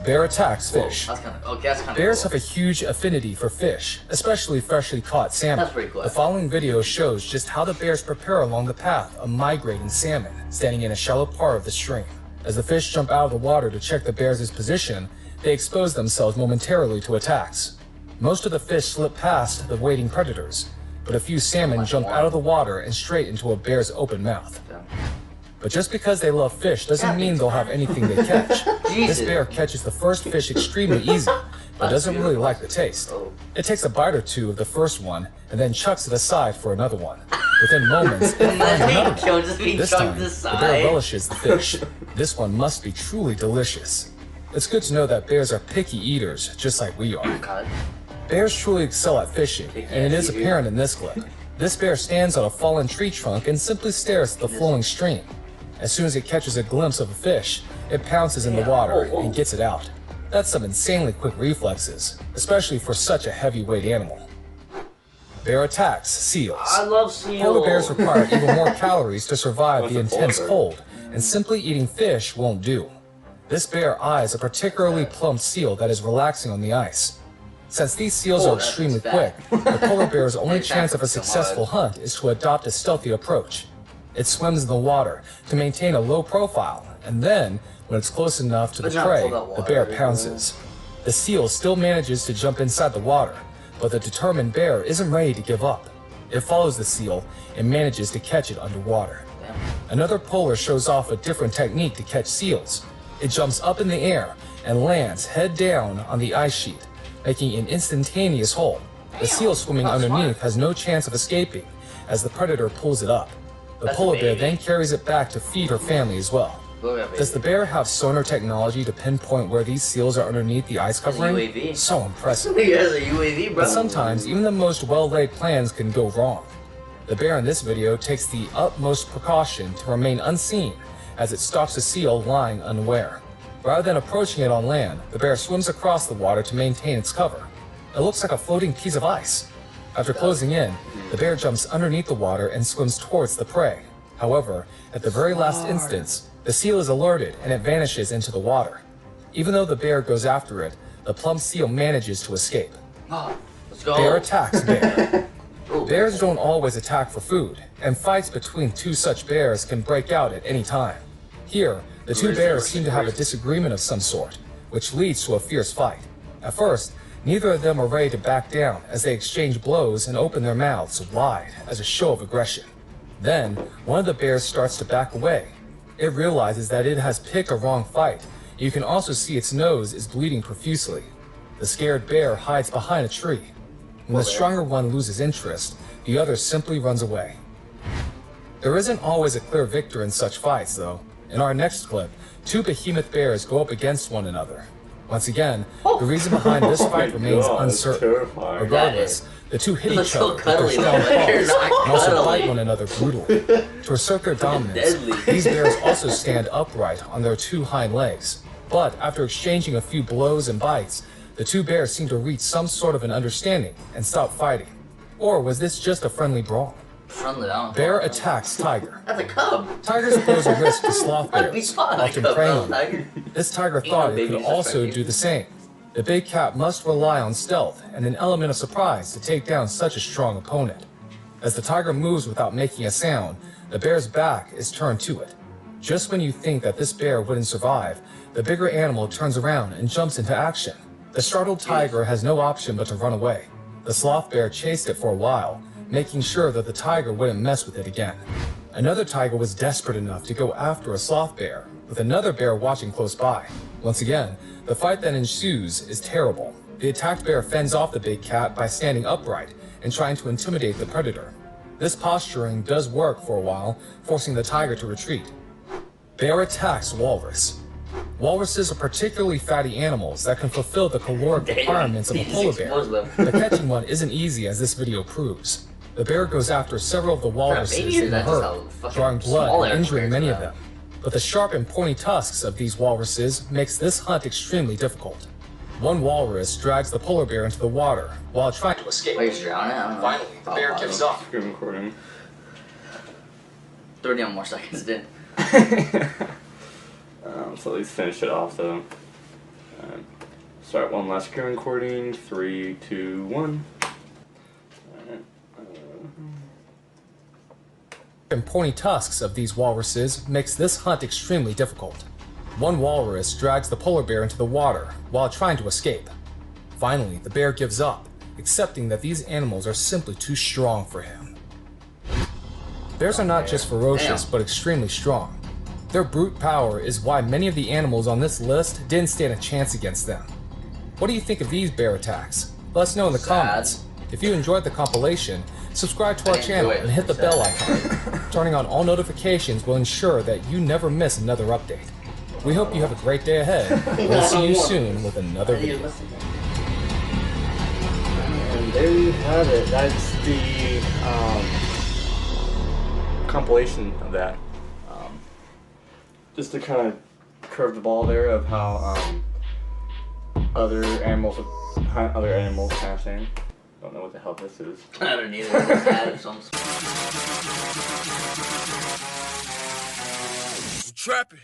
Bear attacks fish. That's kind of, okay, that's kind of Bears cool. have a huge affinity for fish, especially freshly caught salmon. That's pretty cool. The following video shows just how the bears prepare along the path of migrating salmon, standing in a shallow part of the stream. As the fish jump out of the water to check the bears' position, they expose themselves momentarily to attacks. Most of the fish slip past the waiting predators, but a few salmon jump out of the water and straight into a bear's open mouth. But just because they love fish doesn't mean they'll have anything they catch. This bear catches the first fish extremely easy, but doesn't really like the taste. It takes a bite or two of the first one and then chucks it aside for another one. Within moments, it finds another one. This time, the bear relishes the fish. This one must be truly delicious. It's good to know that bears are picky eaters, just like we are. Bears truly excel at fishing, and it is apparent in this clip. This bear stands on a fallen tree trunk and simply stares at the flowing stream. As soon as it catches a glimpse of a fish, it pounces in the water and gets it out. That's some insanely quick reflexes, especially for such a heavyweight animal. Bear attacks seals. I love seals. Polar bears require even more calories to survive the intense cold, and simply eating fish won't do. This bear eyes a particularly plump seal that is relaxing on the ice. Since these seals are extremely quick, the polar bear's only chance of a successful hunt is to adopt a stealthy approach. It swims in the water to maintain a low profile, and then, when it's close enough to the prey, the bear pounces. The seal still manages to jump inside the water, but the determined bear isn't ready to give up. It follows the seal and manages to catch it underwater. Another polar shows off a different technique to catch seals. It jumps up in the air and lands head down on the ice sheet, making an instantaneous hole. The seal swimming underneath has no chance of escaping as the predator pulls it up. The polar bear then carries it back to feed her family as well. Does the bear have sonar technology to pinpoint where these seals are underneath the ice covering? So impressive. But sometimes even the most well-laid plans can go wrong. The bear in this video takes the utmost precaution to remain unseen as it stalks a seal lying unaware. Rather than approaching it on land, the bear swims across the water to maintain its cover. It looks like a floating piece of ice. After closing in, the bear jumps underneath the water and swims towards the prey. However, at the very last instance, the seal is alerted and it vanishes into the water. Even though the bear goes after it, the plump seal manages to escape. Bear attacks bear. Bears don't always attack for food, and fights between two such bears can break out at any time. Here, the two bears seem to have a disagreement of some sort, which leads to a fierce fight. At first, neither of them are ready to back down as they exchange blows and open their mouths wide as a show of aggression. Then, one of the bears starts to back away. It realizes that it has picked a wrong fight. You can also see its nose is bleeding profusely. The scared bear hides behind a tree. When the stronger one loses interest, the other simply runs away. There isn't always a clear victor in such fights, though. In our next clip, two behemoth bears go up against one another. Once again, the reason behind this fight remains uncertain. Regardless, the two hit each other with their strong paws and also bite one another brutally. To assert their dominance, these bears also stand upright on their two hind legs. But after exchanging a few blows and bites, the two bears seem to reach some sort of an understanding and stop fighting. Or was this just a friendly brawl? Bear attacks tiger. That's a cub. Tigers pose a risk to sloth bears, often preying on them. This tiger thought it could also do the same. The big cat must rely on stealth and an element of surprise to take down such a strong opponent. As the tiger moves without making a sound, the bear's back is turned to it. Just when you think that this bear wouldn't survive, the bigger animal turns around and jumps into action. The startled tiger has no option but to run away. The sloth bear chased it for a while, making sure that the tiger wouldn't mess with it again. Another tiger was desperate enough to go after a sloth bear, with another bear watching close by. Once again, the fight that ensues is terrible. The attacked bear fends off the big cat by standing upright and trying to intimidate the predator. This posturing does work for a while, forcing the tiger to retreat. Bear attacks walrus. Walruses are particularly fatty animals that can fulfill the caloric requirements of a polar bear, but catching one isn't easy as this video proves. The bear goes after several of the walruses in the herd, drawing blood and injuring many of them. But the sharp and pointy tusks of these walruses makes this hunt extremely difficult. One walrus drags the polar bear into the water while trying to escape. Finally, the bear gives up. 31 more seconds, dude. So at least finish it off though. Start one last screen recording. 3, 2, 1. And pointy tusks of these walruses makes this hunt extremely difficult. One walrus drags the polar bear into the water while trying to escape. Finally, the bear gives up, accepting that these animals are simply too strong for him. Bears are not just ferocious, but extremely strong. Their brute power is why many of the animals on this list didn't stand a chance against them. What do you think of these bear attacks? Let us know in the comments. If you enjoyed the compilation, subscribe to our channel and hit the bell icon. Turning on all notifications will ensure that you never miss another update. We hope you have a great day ahead. We'll see you soon with another video. And there you have it. That's the compilation of that. Just to kind of curve the ball there of how other animals kind of saying. Don't know what the hell this is. I don't either. I just added some. Trapping.